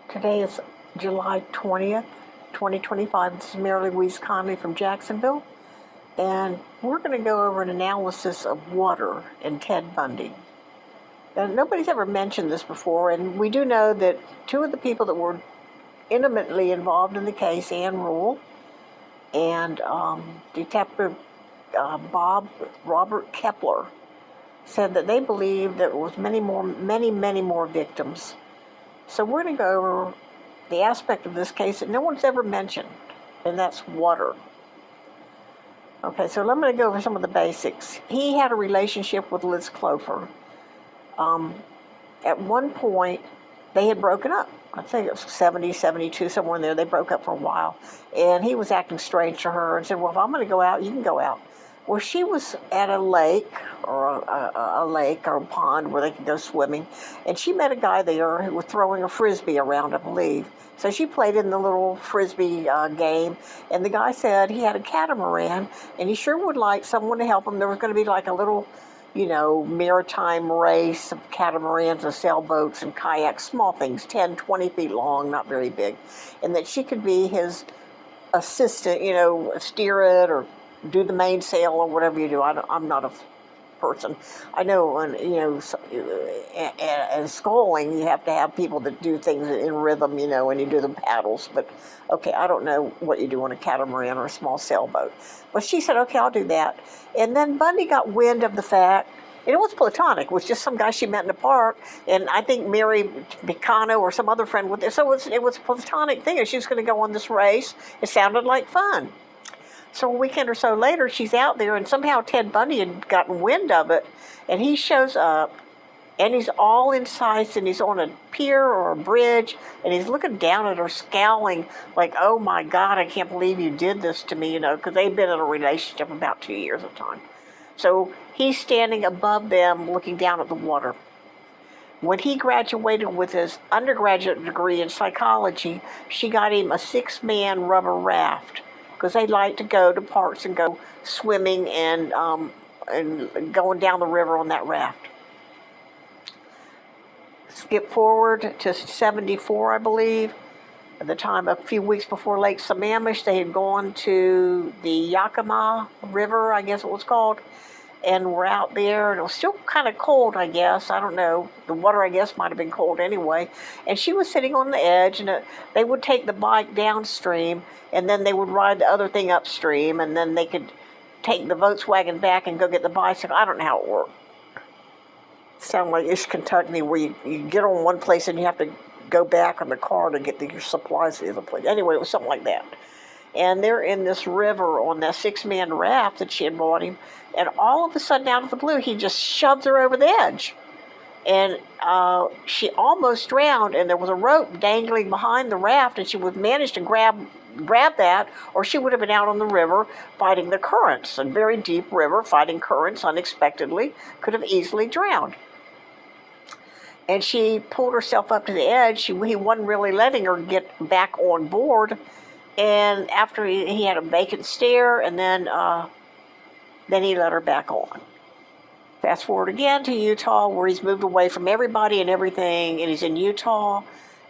Today is July 20th, 2025. This is Mary Louise Conley from Jacksonville, and we're going to go over an analysis of water and Ted Bundy. Now, nobody's ever mentioned this before, and we do know that two of the people that were intimately involved in the case, Ann Rule and Detective Robert Kepler, said that they believed there was many more victims. So we're going to go over the aspect of this case that no one's ever mentioned, and that's water. Okay, so I'm going to go over some of the basics. He had a relationship with Liz Clover. At one point, they had broken up. I think it was 70, 72, somewhere in there. They broke up for a while. And he was acting strange to her and said, well, if I'm going to go out, you can go out. Well, she was at a lake or a pond where they could go swimming, and she met a guy there who was throwing a frisbee around, I believe. So she played in the little frisbee game, and the guy said he had a catamaran, and he sure would like someone to help him. There was going to be like a little, maritime race of catamarans and sailboats and kayaks, small things, 10, 20 feet long, not very big, and that she could be his assistant, steer it or do the mainsail or whatever you do. I'm not a person. I know, and sculling, you have to have people that do things in rhythm, and you do the paddles. But, okay, I don't know what you do on a catamaran or a small sailboat. But she said, okay, I'll do that. And then Bundy got wind of the fact, and it was platonic. It was just some guy she met in the park, and I think Mary Picano or some other friend with her. So it was a platonic thing, and she was going to go on this race. It sounded like fun. So a weekend or so later, she's out there, and somehow Ted Bundy had gotten wind of it, and he shows up, and he's all in sights, and he's on a pier or a bridge, and he's looking down at her, scowling, like, oh my God, I can't believe you did this to me, because they'd been in a relationship about 2 years at the time. So he's standing above them, looking down at the water. When he graduated with his undergraduate degree in psychology, she got him a 6-man rubber raft, because they like to go to parks and go swimming and going down the river on that raft. Skip forward to 74, I believe. At the time, a few weeks before Lake Sammamish, they had gone to the Yakima River, I guess it was called, and were out there, and it was still kind of cold, I guess. I don't know. The water, I guess, might have been cold anyway. And she was sitting on the edge, and they would take the bike downstream, and then they would ride the other thing upstream, and then they could take the Volkswagen back and go get the bicycle. I don't know how it worked. It sounded like Ish, Kentucky, where you get on one place and you have to go back on the car to get your supplies to the other place. Anyway, it was something like that. And they're in this river on that 6-man raft that she had bought him, and all of a sudden, out of the blue, he just shoves her over the edge. And she almost drowned, and there was a rope dangling behind the raft, and she would manage to grab that, or she would have been out on the river fighting the currents. A very deep river, fighting currents unexpectedly, could have easily drowned. And she pulled herself up to the edge. He wasn't really letting her get back on board. And after he had a vacant stare, and then he let her back on. Fast forward again to Utah, where he's moved away from everybody and everything, and he's in Utah.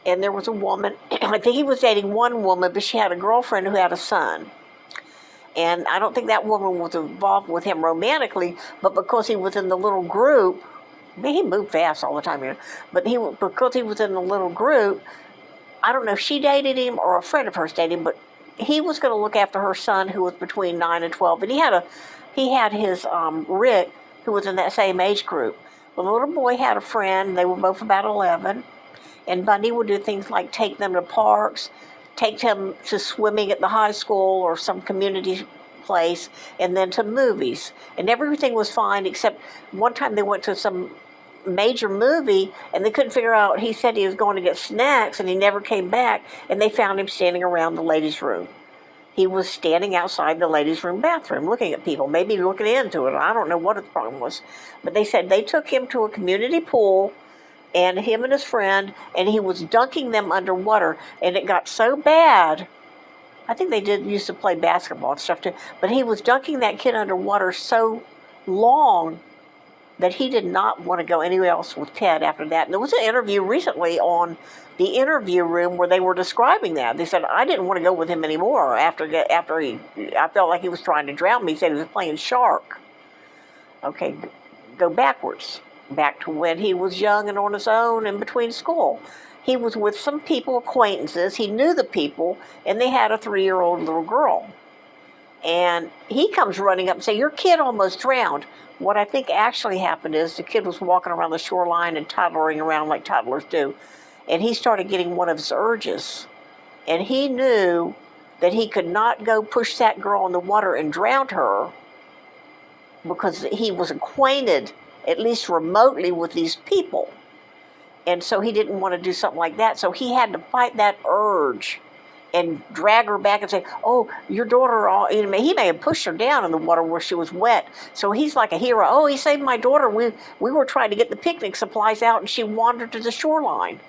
And there was a woman, I think he was dating one woman, but she had a girlfriend who had a son. And I don't think that woman was involved with him romantically, but because he was in the little group, he moved fast all the time, but because he was in the little group, I don't know if she dated him or a friend of hers dated him, but he was going to look after her son, who was between 9 and 12. And he had his Rick, who was in that same age group. Well, the little boy had a friend. They were both about 11. And Bundy would do things like take them to parks, take them to swimming at the high school or some community place, and then to movies. And everything was fine, except one time they went to some major movie, and they couldn't figure out. He said he was going to get snacks, and he never came back, and they found him standing around the ladies' room. He was standing outside the ladies' room bathroom looking at people, maybe looking into it. I don't know what the problem was. But they said they took him to a community pool, and him and his friend, and he was dunking them underwater, and it got so bad. I think they used to play basketball and stuff too, but he was dunking that kid underwater so long that he did not want to go anywhere else with Ted after that. And there was an interview recently on the Interview Room where they were describing that. They said, I didn't want to go with him anymore I felt like he was trying to drown me. He said he was playing shark. Okay, go backwards, back to when he was young and on his own in between school. He was with some people, acquaintances. He knew the people, and they had a 3-year-old little girl. And he comes running up and says, your kid almost drowned. What I think actually happened is the kid was walking around the shoreline and toddling around like toddlers do. And he started getting one of his urges. And he knew that he could not go push that girl in the water and drown her because he was acquainted, at least remotely, with these people. And so he didn't want to do something like that. So he had to fight that urge and drag her back and say, oh, your daughter, he may have pushed her down in the water where she was wet. So he's like a hero. Oh, he saved my daughter. We were trying to get the picnic supplies out and she wandered to the shoreline.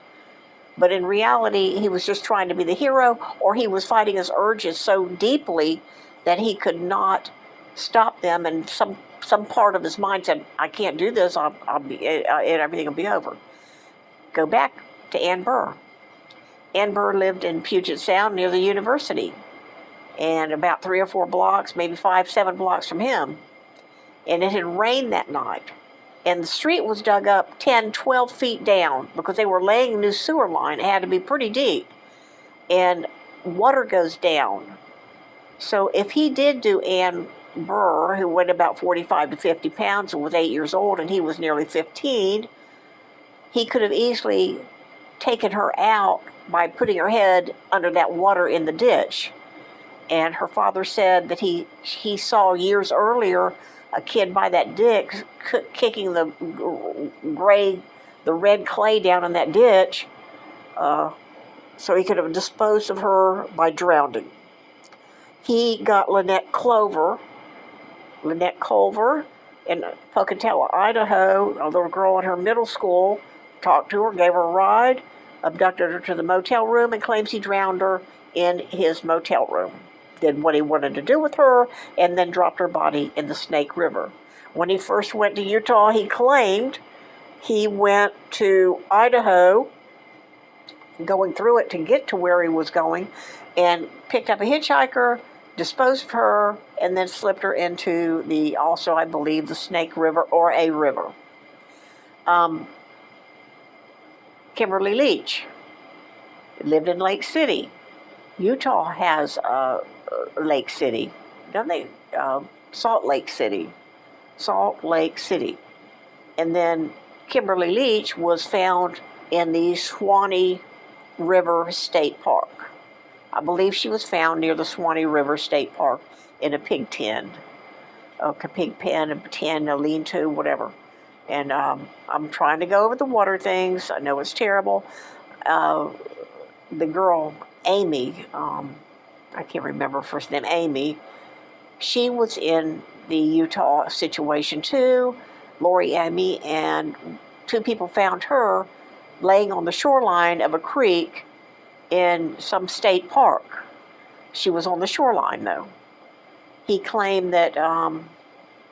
But in reality, he was just trying to be the hero, or he was fighting his urges so deeply that he could not stop them. And some part of his mind said, I can't do this. Everything will be over. Go back to Ann Burr. Ann Burr lived in Puget Sound near the university, and about 3 or 4 blocks, maybe 5, 7 blocks from him. And it had rained that night, and the street was dug up 10, 12 feet down because they were laying a new sewer line. It had to be pretty deep, and water goes down. So if he did do Ann Burr, who weighed about 45 to 50 pounds and was 8 years old, and he was nearly 15, he could have easily taken her out by putting her head under that water in the ditch. And her father said that he saw years earlier a kid by that ditch kicking the red clay down in that ditch, so he could have disposed of her by drowning. He got Lynette Culver in Pocatello, Idaho, a little girl in her middle school, talked to her, gave her a ride, abducted her to the motel room, and claims he drowned her in his motel room. Did what he wanted to do with her, and then dropped her body in the Snake River. When he first went to Utah, he claimed he went to Idaho, going through it to get to where he was going, and picked up a hitchhiker, disposed of her, and then slipped her into also, I believe, the Snake River or a river. Kimberly Leach lived in Lake City. Utah has Lake City, don't they? Salt Lake City. And then Kimberly Leach was found in the Swanee River State Park. I believe she was found near the Swanee River State Park in a pig pen, a lean-to, whatever. And I'm trying to go over the water things. I know it's terrible. The girl, Amy, I can't remember her first name, Amy, she was in the Utah situation too, Lori Amy, and 2 people found her laying on the shoreline of a creek in some state park. She was on the shoreline, though. He claimed that,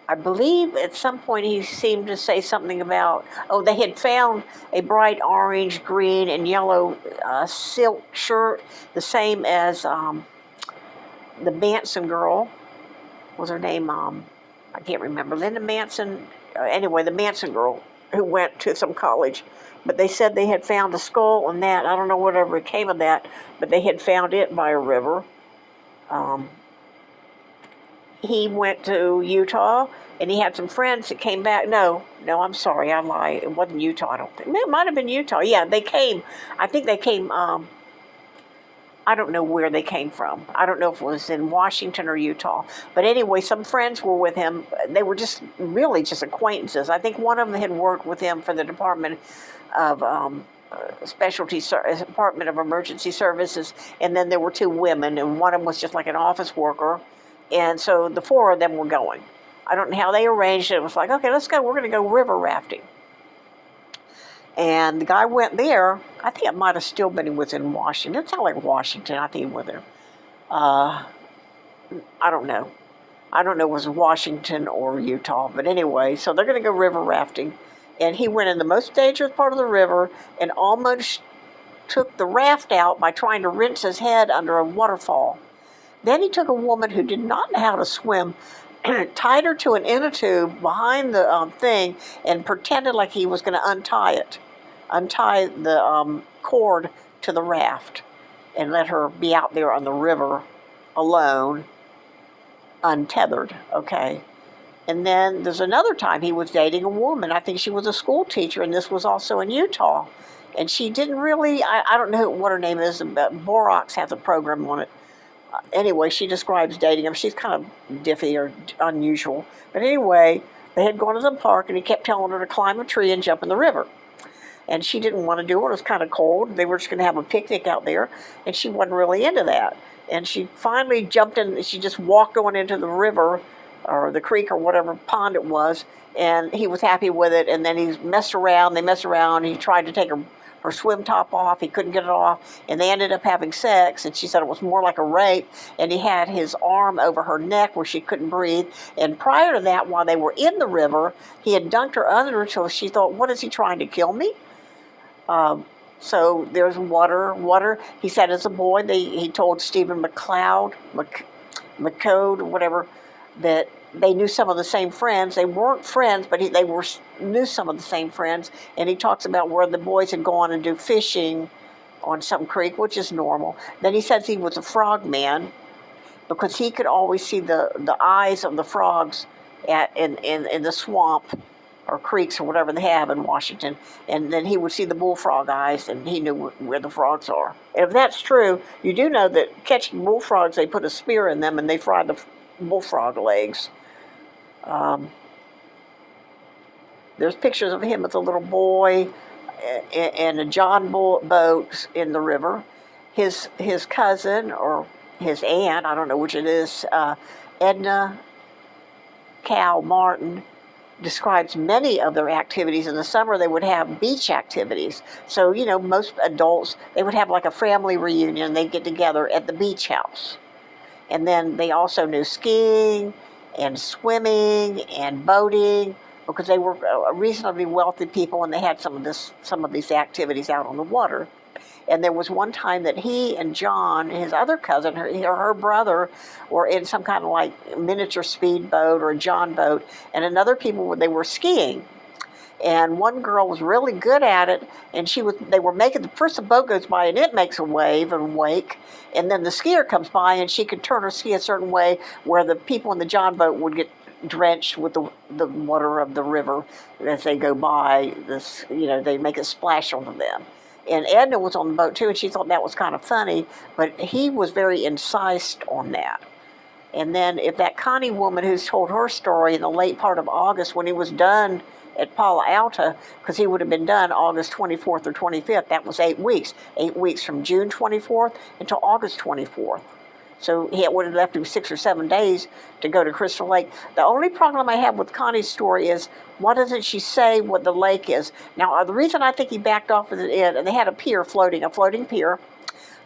I believe at some point he seemed to say something about, they had found a bright orange, green, and yellow silk shirt, the same as the Manson girl. What was her name? I can't remember. Linda Manson. Anyway, the Manson girl who went to some college. But they said they had found a skull and that. I don't know whatever came of that, but they had found it by a river. He went to Utah, and he had some friends that came back. No, I'm sorry, I lied. It wasn't Utah, I don't think. It might have been Utah. Yeah, they came. I think they came, I don't know where they came from. I don't know if it was in Washington or Utah. But anyway, some friends were with him. They were just acquaintances. I think one of them had worked with him for the Department of Department of Emergency Services, and then there were 2 women, and one of them was just like an office worker. And so the 4 of them were going. I don't know how they arranged it. It was like, okay, let's go. We're going to go river rafting. And the guy went there. I think it might have still been within Washington. It sounded like Washington. I think he went there. I don't know. I don't know if it was Washington or Utah, but anyway, so they're going to go river rafting. And he went in the most dangerous part of the river and almost took the raft out by trying to rinse his head under a waterfall. Then he took a woman who did not know how to swim, tied her to an inner tube behind the thing, and pretended like he was going to untie the cord to the raft, and let her be out there on the river alone, untethered, okay? And then there's another time he was dating a woman. I think she was a school teacher, and this was also in Utah. And she didn't really, I don't know what her name is, but Borax has a program on it. Anyway, she describes dating him. She's kind of diffy or unusual. But anyway, they had gone to the park, and he kept telling her to climb a tree and jump in the river. And she didn't want to do it. It was kind of cold. They were just going to have a picnic out there, and she wasn't really into that. And she finally jumped in. She just walked on into the river or the creek or whatever pond it was, and he was happy with it. And then he messed around. They messed around. He tried to take her swim top off. He couldn't get it off, and they ended up having sex, and she said it was more like a rape, and he had his arm over her neck where she couldn't breathe. And prior to that, while they were in the river, he had dunked her under until she thought, what is he trying to kill me? So there's water. He said as a boy, he told Stephen McCode, whatever, that they knew some of the same friends. They weren't friends, but they knew some of the same friends. And he talks about where the boys had gone and do fishing on some creek, which is normal. Then he says he was a frog man because he could always see the eyes of the frogs in the swamp or creeks or whatever they have in Washington, and then he would see the bullfrog eyes, and he knew where the frogs are. And if that's true, you do know that catching bullfrogs, they put a spear in them and they fry the bullfrog legs. There's pictures of him as a little boy in a John boat in the river. His cousin or his aunt, I don't know which it is, Edna Cal Martin, describes many of their activities. In the summer, they would have beach activities. So, most adults, they would have like a family reunion. They'd get together at the beach house. And then they also knew skiing and swimming and boating because they were reasonably wealthy people, and they had some of these activities out on the water. And there was one time that he and John, his other cousin, her brother, were in some kind of like miniature speedboat or a John boat, and another people, they were skiing. And one girl was really good at it, and they were making, first the boat goes by and it makes a wave and wake, and then the skier comes by and she could turn her ski a certain way where the people in the John boat would get drenched with the water of the river as they go by. They make a splash onto them. And Edna was on the boat too, and she thought that was kind of funny, but he was very incensed on that. And then if that Connie woman who's told her story in the late part of August when he was done at Palo Alto, because he would have been done August 24th or 25th, that was 8 weeks. 8 weeks from June 24th until August 24th. So he would have left him 6 or 7 days to go to Crystal Lake. The only problem I have with Connie's story is, why doesn't she say what the lake is? Now, the reason I think he backed off with it, and they had a floating pier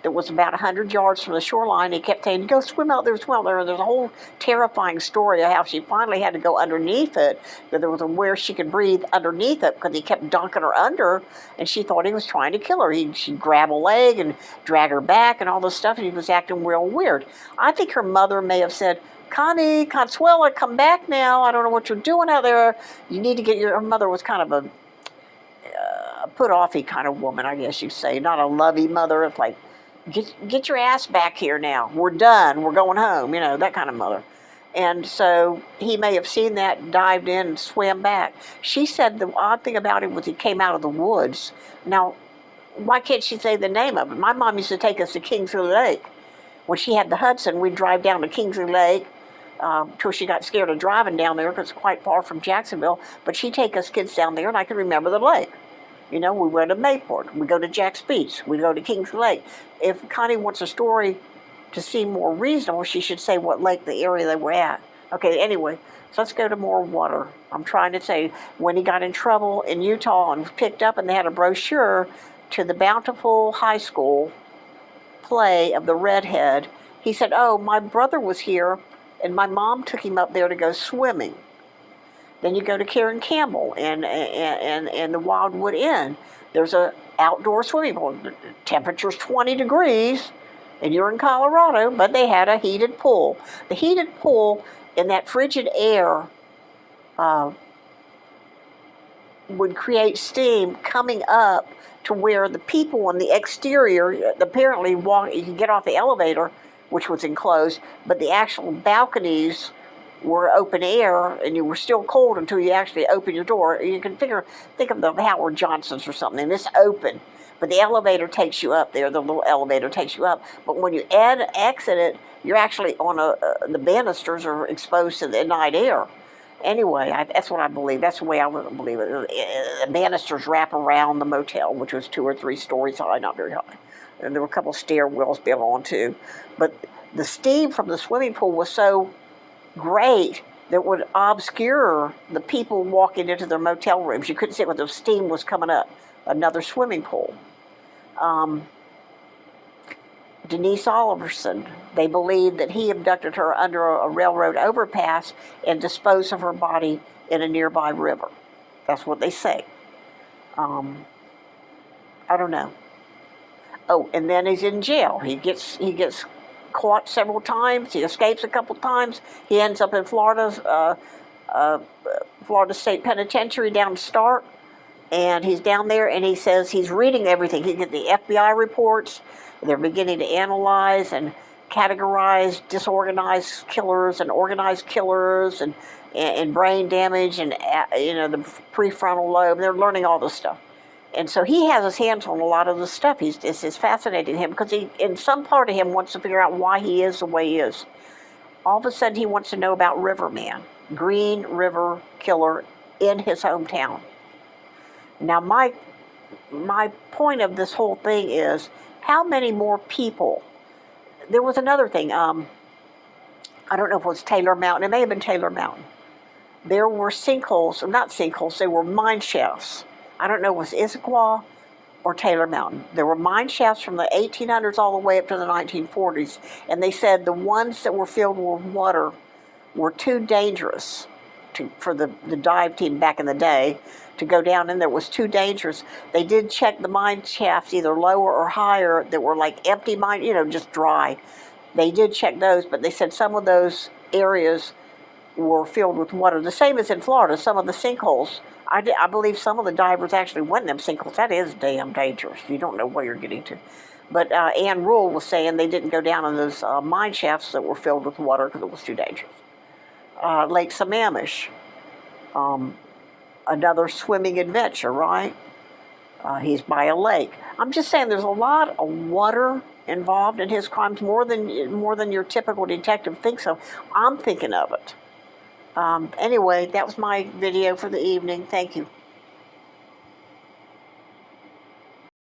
that was about 100 yards from the shoreline. He kept saying, go swim out there, swim out there. And there's a whole terrifying story of how she finally had to go underneath it, that there was where she could breathe underneath it because he kept dunking her under, and she thought he was trying to kill her. She'd grab a leg and drag her back and all this stuff, and he was acting real weird. I think her mother may have said, Connie, Consuela, come back now. I don't know what you're doing out there. You need to get her mother was kind of a put-offy kind of woman, I guess you'd say. Not a lovey mother. It's like, get your ass back here now. We're done. We're going home. That kind of mother. And so he may have seen that, dived in, and swam back. She said the odd thing about it was he came out of the woods. Now, why can't she say the name of it? My mom used to take us to Kingsley Lake. When she had the Hudson, we'd drive down to Kingsley Lake till she got scared of driving down there because it's quite far from Jacksonville. But she'd take us kids down there, and I could remember the lake. We went to Mayport. We go to Jack's Beach. We go to Kings Lake. If Connie wants a story to seem more reasonable, she should say what lake, the area they were at. Okay, anyway, so let's go to more water. I'm trying to say, when he got in trouble in Utah and was picked up, and they had a brochure to the Bountiful High School play of the Redhead, he said, oh, my brother was here And my mom took him up there to go swimming. Then you go to Karen Campbell and the Wildwood Inn. There's a outdoor swimming pool. The temperature's 20 degrees, and you're in Colorado, but they had a heated pool. The heated pool in that frigid air would create steam coming up to where the people on the exterior, apparently you could get off the elevator, which was enclosed, but the actual balconies were open air, and you were still cold until you actually opened your door. You can think of the Howard Johnsons or something, and it's open, but the elevator takes you up there. The little elevator takes you up, but when you exit it, you're actually on the banisters are exposed to the night air. Anyway, that's what I believe. That's the way I would believe it. The banisters wrap around the motel, which was 2 or 3 stories high, not very high. And there were a couple stairwells built on too. But the steam from the swimming pool was so great that would obscure the people walking into their motel rooms. You couldn't see it when the steam was coming up. Another swimming pool. Denise Oliverson, they believed that he abducted her under a railroad overpass and disposed of her body in a nearby river. That's what they say. I don't know. Oh, and then he's in jail. He gets caught several times. He escapes a couple times. He ends up in Florida State Penitentiary down Stark, and he's down there, and he says he's reading everything. He gets the FBI reports. They're beginning to analyze and categorize disorganized killers and organized killers and brain damage and the prefrontal lobe. They're learning all this stuff. And so he has his hands on a lot of this stuff. It's fascinating to him because in some part of him wants to figure out why he is the way he is. All of a sudden he wants to know about Riverman, Green River Killer in his hometown. Now my point of this whole thing is, how many more people? There was another thing. I don't know if it was Taylor Mountain. It may have been Taylor Mountain. There were sinkholes, or not sinkholes, they were mine shafts. I don't know if it was Issaquah or Taylor Mountain. There were mine shafts from the 1800s all the way up to the 1940s. And they said the ones that were filled with water were too dangerous for the dive team back in the day to go down in there. It was too dangerous. They did check the mine shafts either lower or higher that were like empty mine, just dry. They did check those, but they said some of those areas were filled with water. The same as in Florida, some of the sinkholes. I believe some of the divers actually went in them sinkholes. That is damn dangerous. You don't know where you're getting to. But Ann Rule was saying they didn't go down in those mine shafts that were filled with water because it was too dangerous. Lake Sammamish. Another swimming adventure, right? He's by a lake. I'm just saying there's a lot of water involved in his crimes, more than your typical detective thinks of. I'm thinking of it. Anyway, that was my video for the evening. Thank you.